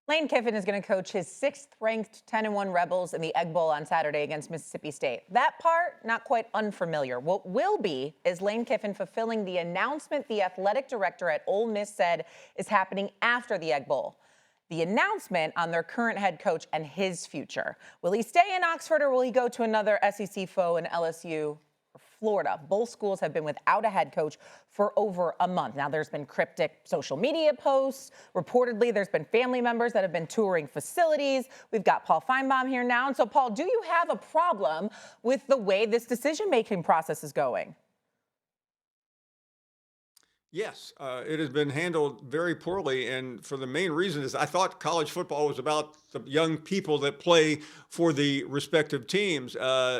Lane Kiffin is going to coach his 6th-ranked 10-1 Rebels in the Egg Bowl on Saturday against Mississippi State. That part, not quite unfamiliar. What will be is Lane Kiffin fulfilling the announcement the athletic director at Ole Miss said is happening after the Egg Bowl. The announcement on their current head coach and his future. Will he stay in Oxford or will he go to another SEC foe in LSU? Florida. Both schools have been without a head coach for over a month. Now, there's been cryptic social media posts. Reportedly, there's been family members that have been touring facilities. We've got Paul Finebaum here now. And so, Paul, do you have a problem with the way this decision-making process is going? Yes, it has been handled very poorly, and for the main reason is I thought college football was about the young people that play for the respective teams.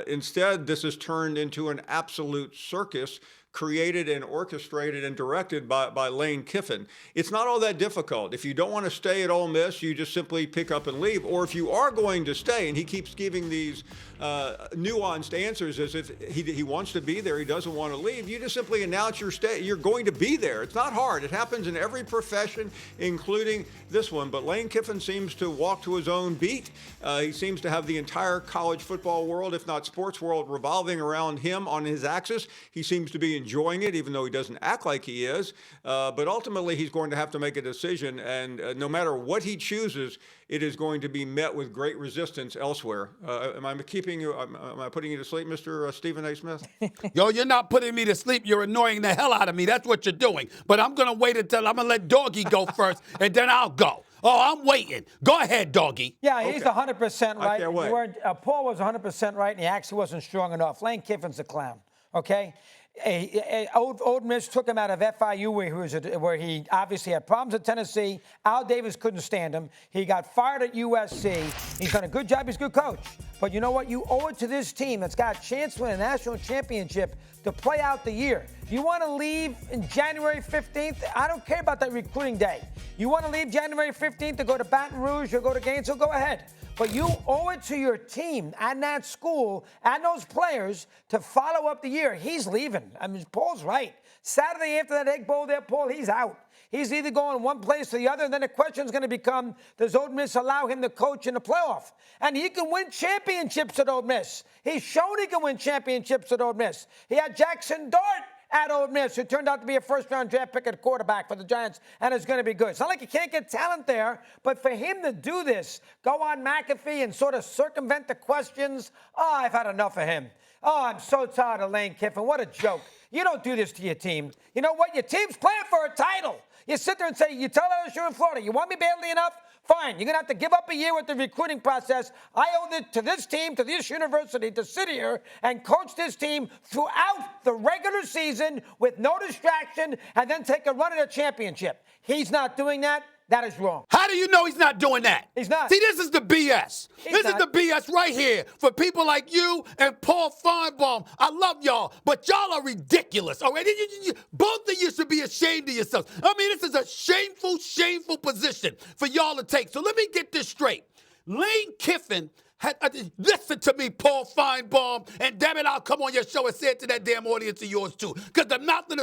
Instead, this has turned into an absolute circus created and orchestrated and directed by Lane Kiffin. It's not all that difficult. If you don't want to stay at Ole Miss, you just simply pick up and leave. Or if you are going to stay, and he keeps giving these nuanced answers as if he wants to be there, he doesn't want to leave, you just simply announce your stay. You're going to be there. It's not hard. It happens in every profession, including this one. But Lane Kiffin seems to walk to his own beat. He seems to have the entire college football world, if not sports world, revolving around him on his axis. He seems to be enjoying it, even though he doesn't act like he is. But ultimately, he's going to have to make a decision. And no matter what he chooses, it is going to be met with great resistance elsewhere. Am I putting you to sleep, Mr. Stephen A. Smith? Yo, you're not putting me to sleep. You're annoying the hell out of me. That's what you're doing. But I'm going to wait until I'm going to let Doggy go first, and then I'll go. Oh, I'm waiting. Go ahead, Doggy. Yeah, he's 100% right. I can't wait. Paul was 100% right, and he actually wasn't strong enough. Lane Kiffin's a clown, okay? Old Miss took him out of FIU, where he obviously had problems at Tennessee. Al Davis couldn't stand him. He got fired at USC. He's done a good job. He's a good coach. But you know what? You owe it to this team that's got a chance to win a national championship to play out the year. You want to leave in January 15th? I don't care about that recruiting day. You want to leave January 15th to go to Baton Rouge or go to Gainesville? Go ahead. But you owe it to your team and that school and those players to follow up the year. He's leaving. I mean, Paul's right. Saturday after that Egg Bowl there, Paul, he's out. He's either going one place or the other, and then the question's going to become, does Ole Miss allow him to coach in the playoff? And he can win championships at Ole Miss. He's shown he can win championships at Ole Miss. He had Jackson Dart at Ole Miss, who turned out to be a first-round draft pick at quarterback for the Giants, and is going to be good. It's not like you can't get talent there, but for him to do this, go on McAfee and sort of circumvent the questions, I've had enough of him. Oh, I'm so tired of Lane Kiffin. What a joke. You don't do this to your team. You know what? Your team's playing for a title. You sit there and say, you tell us you're in Florida. You want me badly enough? Fine. You're going to have to give up a year with the recruiting process. I owe it to this team, to this university, to sit here and coach this team throughout the regular season with no distraction and then take a run at a championship. He's not doing that. That is wrong. How do you know he's not doing that? He's not. See, this is the BS. This is the BS right here for people like you and Paul Finebaum. I love y'all, but y'all are ridiculous. All right? Both of you should be ashamed of yourselves. I mean, this is a shameful, shameful position for y'all to take. So let me get this straight. Lane Kiffin listen to me, Paul Finebaum, and damn it, I'll come on your show and say it to that damn audience of yours too. Because the mouth of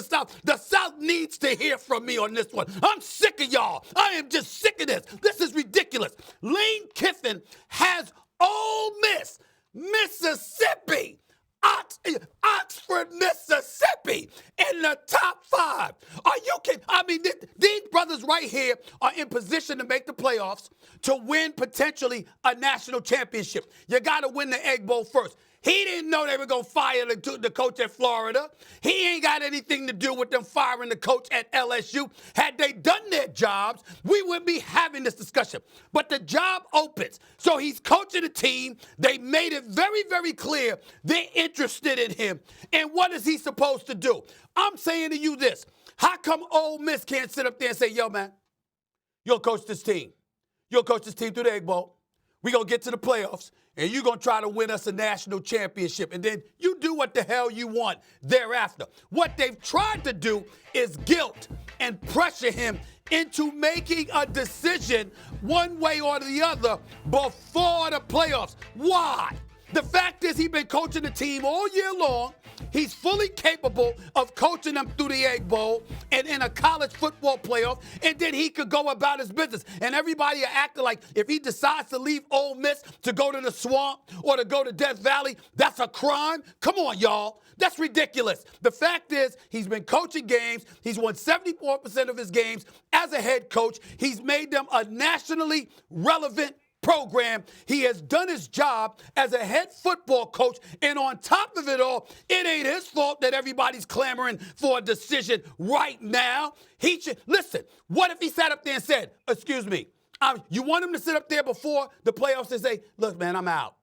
the South needs to hear from me on this one. I'm sick of y'all. I am just sick of this. This is ridiculous. Lane Kiffin has Ole Miss, Mississippi, Oxford, Mississippi in the top 5. Are you kidding? I mean, these brothers right here are in position to make the playoffs, to win potentially a national championship. You got to win the Egg Bowl first. He didn't know they were going to fire the coach at Florida. He ain't got anything to do with them firing the coach at LSU. Had they done their jobs, we wouldn't be having this discussion. But the job opens. So he's coaching a team. They made it very, very clear they're interested in him. And what is he supposed to do? I'm saying to you this. How come Ole Miss can't sit up there and say, yo, man, you'll coach this team. You'll coach this team through the Egg Bowl. We're going to get to the playoffs, and you're going to try to win us a national championship. And then you do what the hell you want thereafter. What they've tried to do is guilt and pressure him into making a decision one way or the other before the playoffs. Why? The fact is he's been coaching the team all year long. He's fully capable of coaching them through the Egg Bowl and in a college football playoff, and then he could go about his business. And everybody are acting like if he decides to leave Ole Miss to go to the Swamp or to go to Death Valley, that's a crime? Come on, y'all. That's ridiculous. The fact is he's been coaching games. He's won 74% of his games as a head coach. He's made them a nationally relevant program. He has done his job as a head football coach, and on top of it all, it ain't his fault that everybody's clamoring for a decision right now. He should listen. What if he sat up there and said, "Excuse me, you want him to sit up there before the playoffs and say, look, man, I'm out.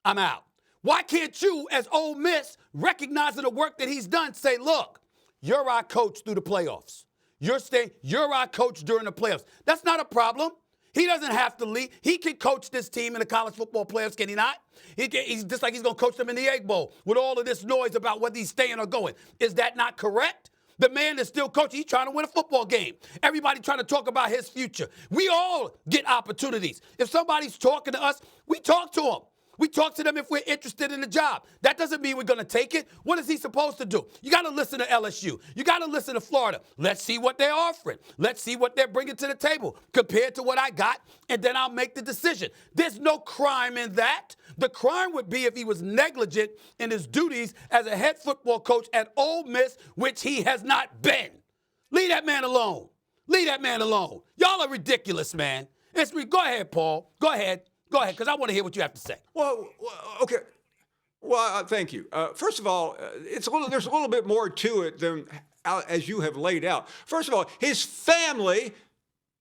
I'm out." Why can't you, as Ole Miss, recognizing the work that he's done, say, "Look, you're our coach through the playoffs. You're our coach during the playoffs." That's not a problem. He doesn't have to lead. He can coach this team in the college football playoffs, can he not? He's just like he's going to coach them in the Egg Bowl with all of this noise about whether he's staying or going. Is that not correct? The man is still coaching. He's trying to win a football game. Everybody trying to talk about his future. We all get opportunities. If somebody's talking to us, we talk to them. We talk to them if we're interested in the job. That doesn't mean we're going to take it. What is he supposed to do? You got to listen to LSU. You got to listen to Florida. Let's see what they're offering. Let's see what they're bringing to the table compared to what I got, and then I'll make the decision. There's no crime in that. The crime would be if he was negligent in his duties as a head football coach at Ole Miss, which he has not been. Leave that man alone. Leave that man alone. Y'all are ridiculous, man. Go ahead, Paul. Go ahead. Go ahead, because I want to hear what you have to say. Well, okay. Well, thank you. First of all, there's a little bit more to it than as you have laid out. First of all, his family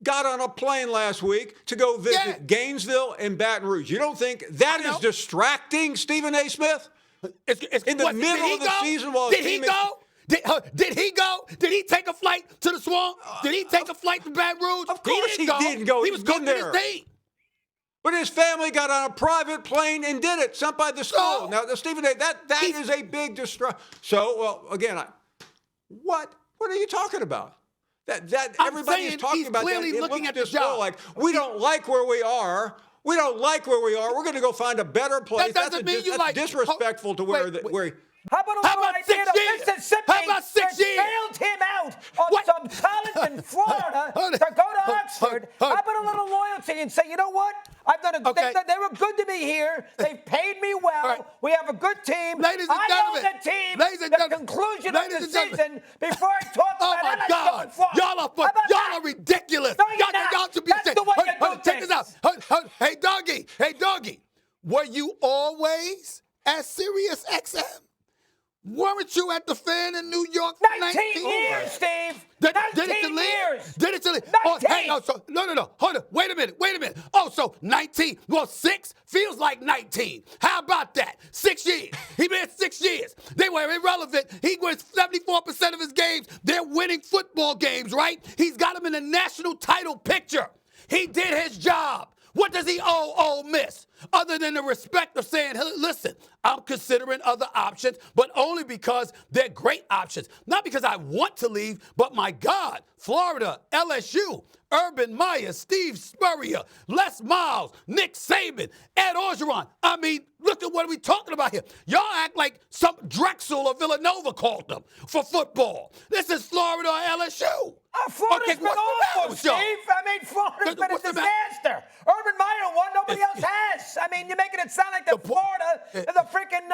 got on a plane last week to go visit Gainesville and Baton Rouge. You don't think that is distracting, Stephen A. Smith? It's in the middle of the season while did he go? Did he go? Did he take a flight to the Swamp? Did he take a flight to Baton Rouge? Of course he didn't go. He was coaching his team. But his family got on a private plane and did it, sent by the school. Now, Stephen A., that is a big distraction. So, well, again, what are you talking about? That everybody is talking about that. It looking at the looks job. like we don't like where we are. We don't like where we are. We're going to go find a better place. That doesn't mean you that's disrespectful to where. How about 6 years? How about 6 years? Bailed him out of some college in Florida to go to Oxford. How about a little loyalty and say, you know what? I've done they were good to me here. They've paid me well. Right. We have a good team. Ladies and gentlemen. I know the team. Ladies and the gentlemen. conclusion Ladies of the and gentlemen. season before I talk Oh about my LSU God! and Florida. Y'all are ridiculous. No, you're not. Y'all should be That's the way you do check this out. things. Hey, doggy. Were you always at Sirius XM? Weren't you at the Fan in New York for 19 years, Steve. Did 19 it to leave? years. Did it to leave? 19. Oh, hey, no. Hold on. Wait a minute. Oh, so 19. Well, 6 feels like 19. How about that? 6 years. He been 6 years. They were irrelevant. He wins 74% of his games. They're winning football games, right? He's got them in the national title picture. He did his job. What does he owe Ole Miss? Other than the respect of saying, hey, listen, I'm considering other options, but only because they're great options. Not because I want to leave, but my God, Florida, LSU, Urban Meyer, Steve Spurrier, Les Miles, Nick Saban, Ed Orgeron. I mean, look at what we're talking about here. Y'all act like some Drexel or Villanova called them for football. This is Florida or LSU. Florida's been awful, Steve. I mean, Florida's been a disaster. Urban Meyer won, nobody else has. I mean, you're making it sound like the Florida are the freaking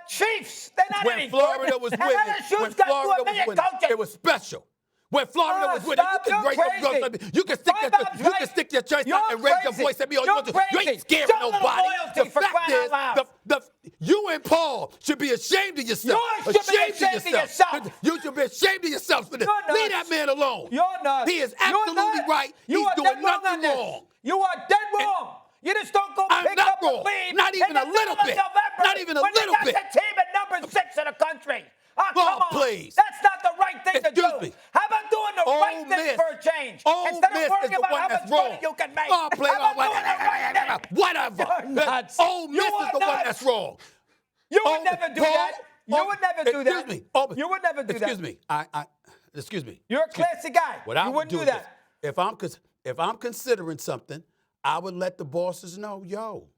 Chiefs. They're not any Florida was winning. LSU's got Florida was winning. coaches. It was special. When Florida was winning, you can stick your chest out and raise your voice at me all you want to. You ain't scaring nobody. The fact is, you and Paul should be ashamed of yourself. You should be ashamed of yourself. You should be ashamed of yourself for this. Leave that man alone. You're nuts. He is absolutely right. He's doing nothing wrong. You are dead wrong. You just don't go pick up the lead. Not even a little bit. Not even a little bit. When you got the team at number 6 in the country. Oh, come on. Please. That's not the right thing to do. Excuse me. How about doing the right thing for a change? Instead of worrying about how much money you can make. Oh, play how about doing the right thing? Whatever. Ole Miss is the one that's wrong. You would never do that. You would never do that. Excuse me. You would never do that. Excuse me. Excuse me. You're a classy guy. You wouldn't do that. If I'm considering something, I would let the bosses know, yo,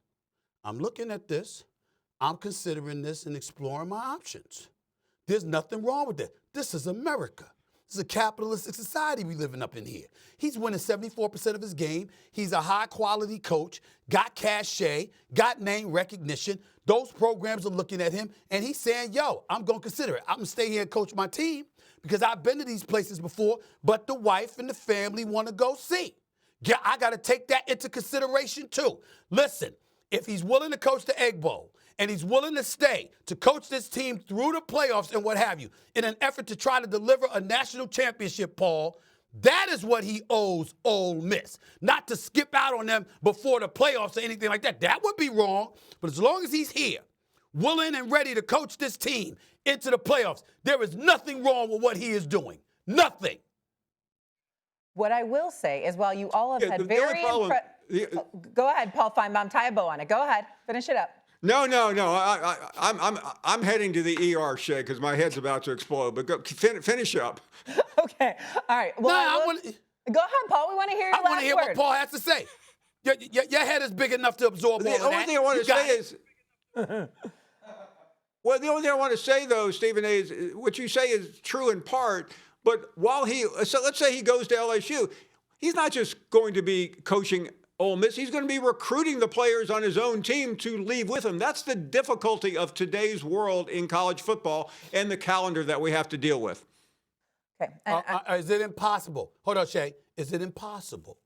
I'm looking at this. I'm considering this and exploring my options. There's nothing wrong with that. This is America. This is a capitalistic society we living up in here. He's winning 74% of his game. He's a high-quality coach, got cachet, got name recognition. Those programs are looking at him, and he's saying, yo, I'm going to consider it. I'm going to stay here and coach my team because I've been to these places before, but the wife and the family want to go see. Yeah, I got to take that into consideration, too. Listen, if he's willing to coach the Egg Bowl, and he's willing to stay to coach this team through the playoffs and what have you, in an effort to try to deliver a national championship, Paul, that is what he owes Ole Miss. Not to skip out on them before the playoffs or anything like that. That would be wrong. But as long as he's here, willing and ready to coach this team into the playoffs, there is nothing wrong with what he is doing. Nothing. What I will say is, while you all have had the very only problem- go ahead, Paul Finebaum, tie a bow on it. Go ahead, finish it up. No. I'm heading to the ER, Shae, because my head's about to explode. But go, finish up. Okay, all right. Well, go ahead, Paul. We want to hear your last word. I want to hear what Paul has to say. Your head is big enough to absorb all of that. The only thing I want to say is, well, the only thing I want to say though, Stephen A, is what you say is true in part. But while so let's say he goes to LSU, he's not just going to be coaching Ole Miss. He's going to be recruiting the players on his own team to leave with him. That's the difficulty of today's world in college football and the calendar that we have to deal with. Okay. Is it impossible? Hold on, Shae. Is it impossible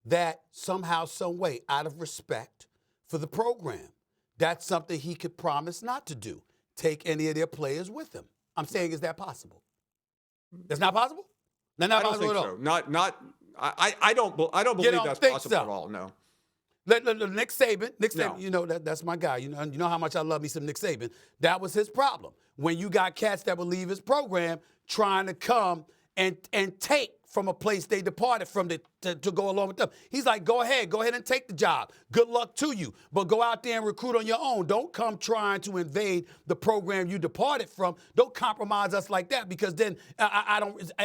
that somehow, some way, out of respect for the program, that's something he could promise not to do? Take any of their players with him. I'm saying, is that possible? That's not possible? That's not possible at all. So. I don't believe that's possible at all. No. Nick Saban, No. you know that's my guy. You know how much I love me some Nick Saban. That was his problem. When you got cats that would leave his program trying to come and take from a place they departed from to go along with them. He's like, go ahead and take the job. Good luck to you. But go out there and recruit on your own. Don't come trying to invade the program you departed from. Don't compromise us like that, because then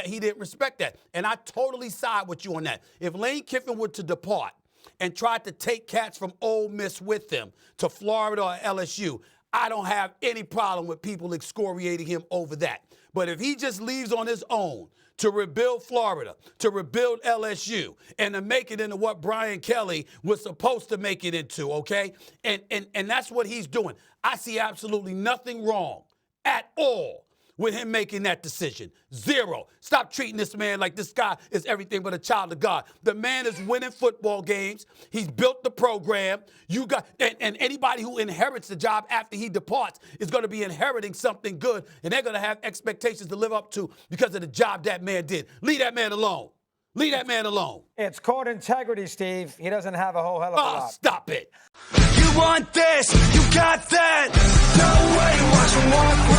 he didn't respect that. And I totally side with you on that. If Lane Kiffin were to depart and tried to take cats from Ole Miss with him to Florida or LSU, I don't have any problem with people excoriating him over that. But if he just leaves on his own to rebuild Florida, to rebuild LSU, and to make it into what Brian Kelly was supposed to make it into, okay? And that's what he's doing. I see absolutely nothing wrong at all with him making that decision. Zero. Stop treating this man like this guy is everything but a child of God. The man is winning football games. He's built the program. And anybody who inherits the job after he departs is going to be inheriting something good, and they're going to have expectations to live up to because of the job that man did. Leave that man alone. Leave that man alone. It's called integrity, Steve. He doesn't have a whole hell of a lot. Stop it. You want this, you got that. No way, watch him walk.